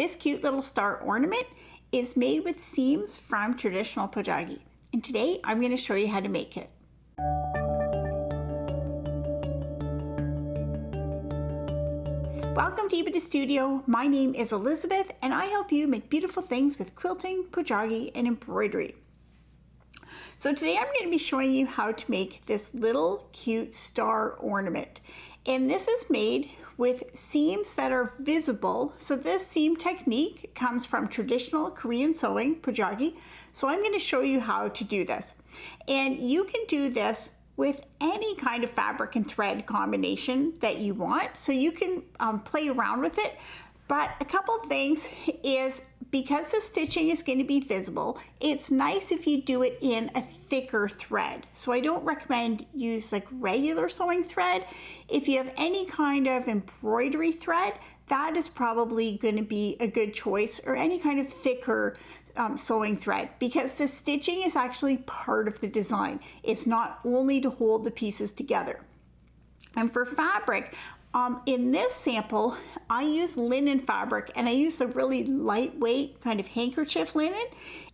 This cute little star ornament is made with seams from traditional pojagi. And today I'm going to show you how to make it. Welcome to Epida Studio. My name is Elizabeth and I help you make beautiful things with quilting, pojagi, and embroidery. So today I'm going to be showing you how to make this little cute star ornament. And this is made with seams that are visible. So this seam technique comes from traditional Korean sewing, pojagi. So I'm going to show you how to do this. And you can do this with any kind of fabric and thread combination that you want. So you can play around with it. But a couple of things is, because the stitching is going to be visible, it's nice if you do it in a thicker thread. So I don't recommend use like regular sewing thread. If you have any kind of embroidery thread, that is probably going to be a good choice, or any kind of thicker sewing thread, because the stitching is actually part of the design. It's not only to hold the pieces together. And for fabric, in this sample, I use linen fabric, and I use the really lightweight kind of handkerchief linen.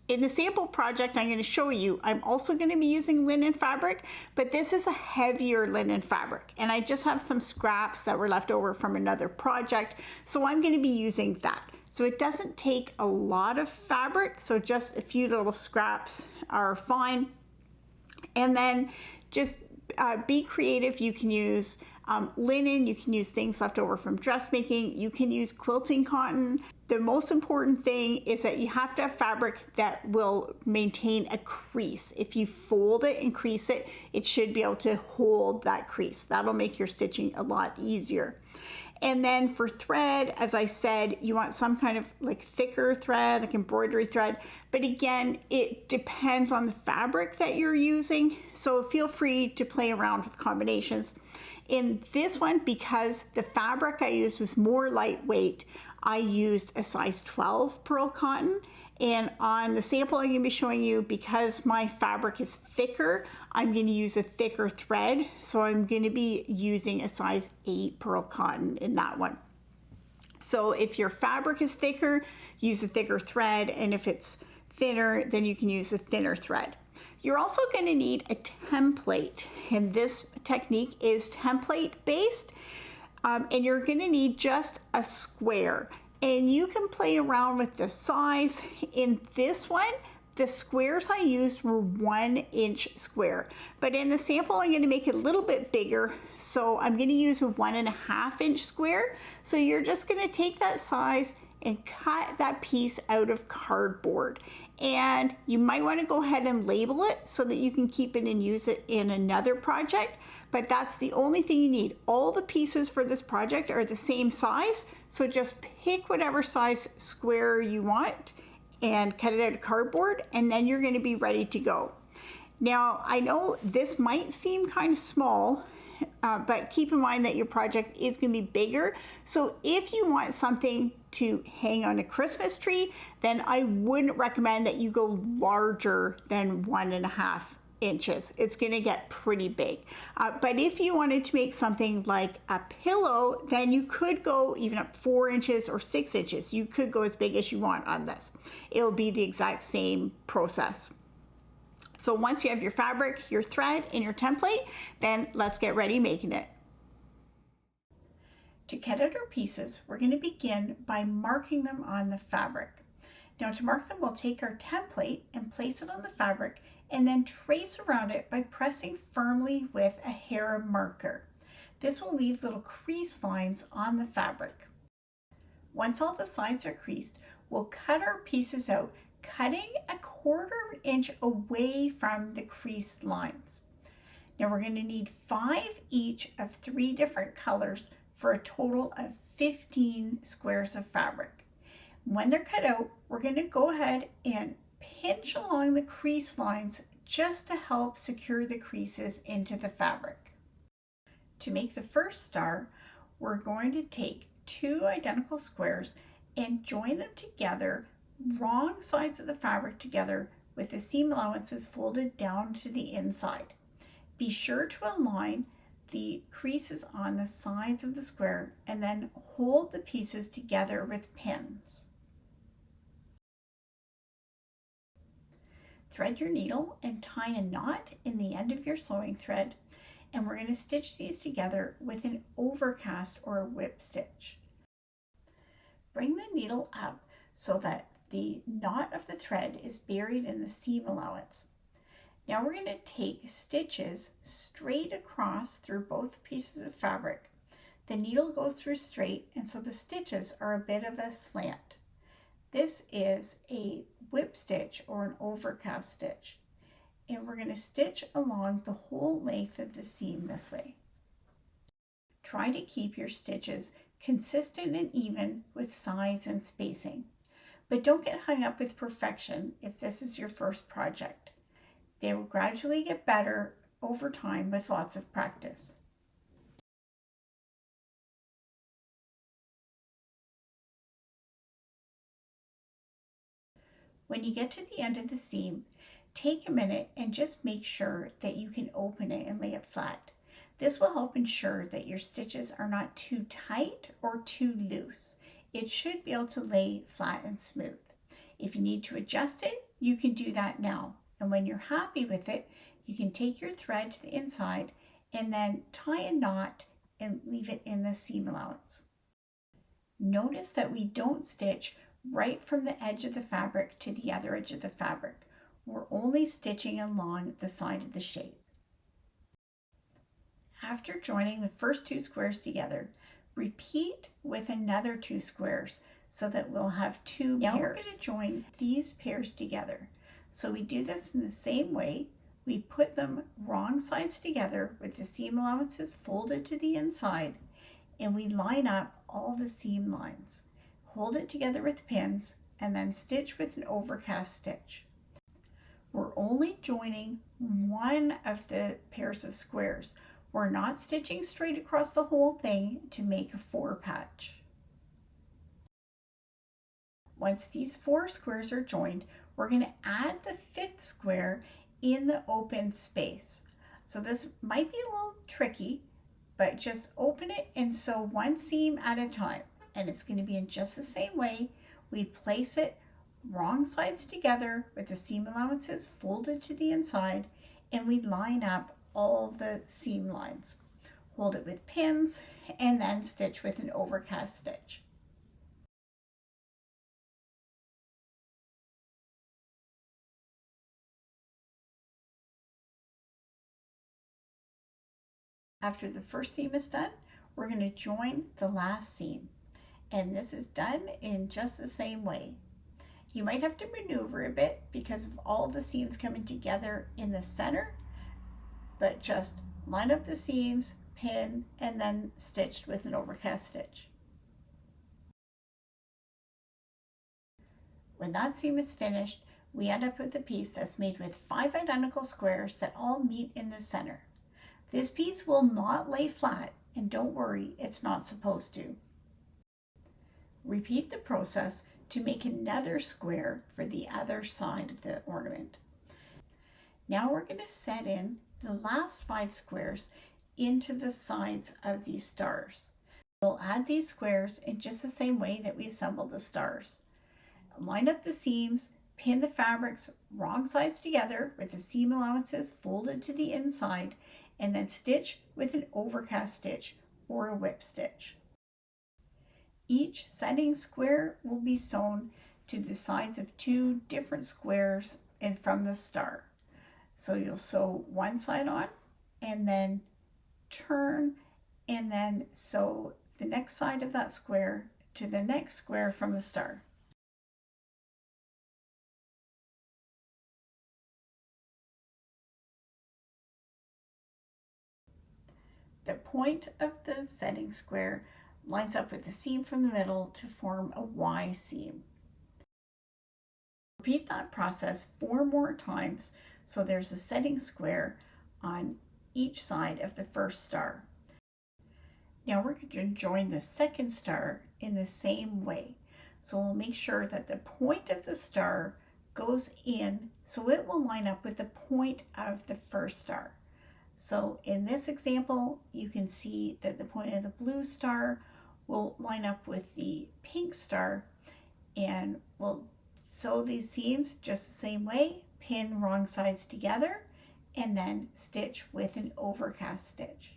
In the sample project I'm going to show you, I'm also going to be using linen fabric, but this is a heavier linen fabric, and I just have some scraps that were left over from another project, so I'm going to be using that. So it doesn't take a lot of fabric, so just a few little scraps are fine. And then just be creative. You can use linen, you can use things left over from dressmaking, you can use quilting cotton. The most important thing is that you have to have fabric that will maintain a crease. If you fold it and crease it, it should be able to hold that crease. That'll make your stitching a lot easier. And then for thread, as I said, you want some kind of like thicker thread, like embroidery thread. But again, it depends on the fabric that you're using. So feel free to play around with combinations. In this one, because the fabric I used was more lightweight, I used a size 12 pearl cotton. And on the sample I'm going to be showing you, because my fabric is thicker, I'm going to use a thicker thread. So I'm going to be using a size 8 pearl cotton in that one. So if your fabric is thicker, use a thicker thread. And if it's thinner, then you can use a thinner thread. You're also going to need a template, and this technique is template based. And you're going to need just a square. And you can play around with the size. In this one, the squares I used were 1 inch square, but in the sample I'm going to make it a little bit bigger, so I'm going to use a 1.5 inch square. So you're just going to take that size and cut that piece out of cardboard, and you might want to go ahead and label it so that you can keep it and use it in another project. But that's the only thing you need. All the pieces for this project are the same size, so just pick whatever size square you want and cut it out of cardboard, and then you're going to be ready to go. Now, I know this might seem kind of small, but keep in mind that your project is going to be bigger. So if you want something to hang on a Christmas tree, then I wouldn't recommend that you go larger than 1.5 inches. It's going to get pretty big. But if you wanted to make something like a pillow, then you could go even up 4 inches or 6 inches. You could go as big as you want on this. It'll be the exact same process. So once you have your fabric, your thread, and your template, then let's get ready making it. To cut out our pieces, we're going to begin by marking them on the fabric. Now, to mark them, we'll take our template and place it on the fabric, and then trace around it by pressing firmly with a hair marker. This will leave little crease lines on the fabric. Once all the sides are creased, we'll cut our pieces out, cutting 1/4 inch away from the creased lines. Now we're going to need 5 each of 3 different colors for a total of 15 squares of fabric. When they're cut out, we're going to go ahead and pinch along the crease lines just to help secure the creases into the fabric. To make the first star, we're going to take 2 identical squares and join them together, wrong sides of the fabric together, with the seam allowances folded down to the inside. Be sure to align the creases on the sides of the square and then hold the pieces together with pins. thread your needle and tie a knot in the end of your sewing thread, and we're going to stitch these together with an overcast or a whip stitch. Bring the needle up so that the knot of the thread is buried in the seam allowance. Now we're going to take stitches straight across through both pieces of fabric. The needle goes through straight, and so the stitches are a bit of a slant. This is a whip stitch or an overcast stitch. And we're going to stitch along the whole length of the seam this way. Try to keep your stitches consistent and even with size and spacing, but don't get hung up with perfection if this is your first project. They will gradually get better over time with lots of practice. When you get to the end of the seam, take a minute and just make sure that you can open it and lay it flat. This will help ensure that your stitches are not too tight or too loose. It should be able to lay flat and smooth. If you need to adjust it, you can do that now. And when you're happy with it, you can take your thread to the inside and then tie a knot and leave it in the seam allowance. Notice that we don't stitch right from the edge of the fabric to the other edge of the fabric. We're only stitching along the side of the shape. After joining the first 2 squares together, repeat with another 2 squares so that we'll have 2 pairs. Now we're going to join these pairs together. So we do this in the same way. We put them wrong sides together with the seam allowances folded to the inside, and we line up all the seam lines. Hold it together with pins and then stitch with an overcast stitch. We're only joining one of the pairs of squares. We're not stitching straight across the whole thing to make a 4 patch. Once these 4 squares are joined, we're going to add the 5th square in the open space. So this might be a little tricky, but just open it and sew 1 seam at a time. And it's going to be in just the same way. We place it wrong sides together with the seam allowances folded to the inside, and we line up all the seam lines. Hold it with pins and then stitch with an overcast stitch. After the first seam is done, we're going to join the last seam. And this is done in just the same way. You might have to maneuver a bit because of all the seams coming together in the center, but just line up the seams, pin, and then stitch with an overcast stitch. When that seam is finished, we end up with a piece that's made with 5 identical squares that all meet in the center. This piece will not lay flat, and don't worry, it's not supposed to. Repeat the process to make another square for the other side of the ornament. Now we're going to set in the last 5 squares into the sides of these stars. We'll add these squares in just the same way that we assembled the stars. Line up the seams, pin the fabrics wrong sides together with the seam allowances folded to the inside, and then stitch with an overcast stitch or a whip stitch. Each setting square will be sewn to the sides of 2 different squares and from the star. So you'll sew one side on and then turn and then sew the next side of that square to the next square from the star. The point of the setting square lines up with the seam from the middle to form a Y seam. Repeat that process 4 more times so there's a setting square on each side of the first star. Now we're going to join the second star in the same way. So we'll make sure that the point of the star goes in so it will line up with the point of the first star. So in this example, you can see that the point of the blue star will line up with the pink star, and we'll sew these seams just the same way, pin wrong sides together, and then stitch with an overcast stitch.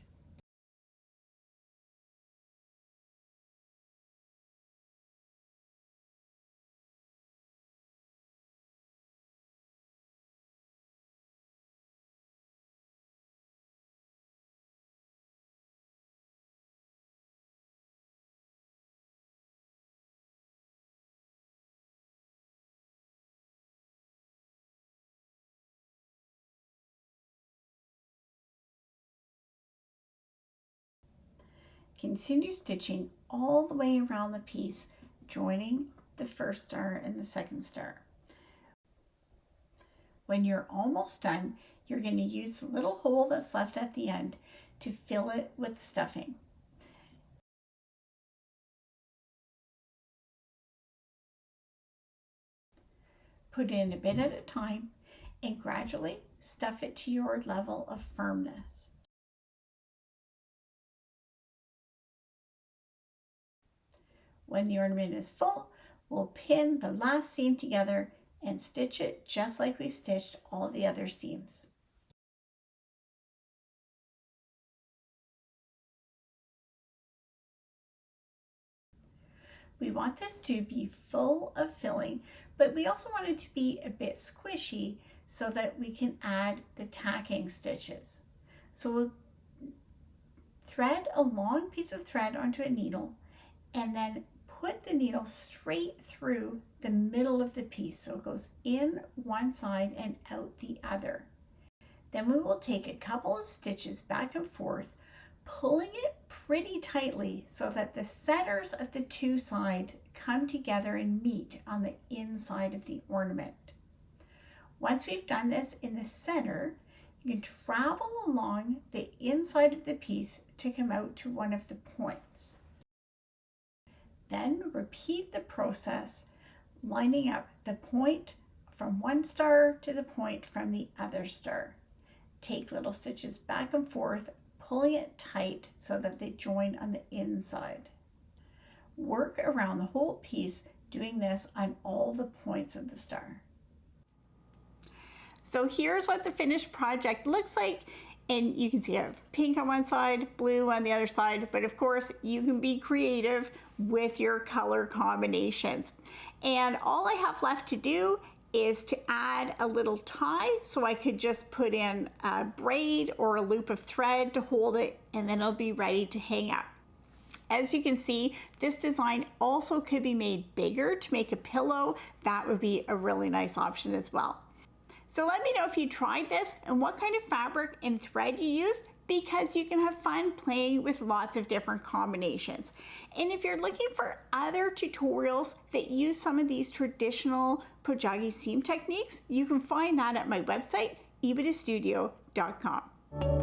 Continue stitching all the way around the piece, joining the first star and the second star. When you're almost done, you're going to use the little hole that's left at the end to fill it with stuffing. Put in a bit at a time and gradually stuff it to your level of firmness. When the ornament is full, we'll pin the last seam together and stitch it just like we've stitched all the other seams. We want this to be full of filling, but we also want it to be a bit squishy so that we can add the tacking stitches. So we'll thread a long piece of thread onto a needle and then put the needle straight through the middle of the piece, so it goes in one side and out the other. Then we will take a couple of stitches back and forth, pulling it pretty tightly so that the centers of the two sides come together and meet on the inside of the ornament. Once we've done this in the center, you can travel along the inside of the piece to come out to one of the points. Then repeat the process, lining up the point from one star to the point from the other star. Take little stitches back and forth, pulling it tight so that they join on the inside. Work around the whole piece, doing this on all the points of the star. So here's what the finished project looks like. And you can see I have pink on one side, blue on the other side, but of course you can be creative with your color combinations. And all I have left to do is to add a little tie, so I could just put in a braid or a loop of thread to hold it, and then it'll be ready to hang up. As you can see, this design also could be made bigger to make a pillow. That would be a really nice option as well. So let me know if you tried this and what kind of fabric and thread you use, because you can have fun playing with lots of different combinations. And if you're looking for other tutorials that use some of these traditional pojagi seam techniques, you can find that at my website, epidastudio.com.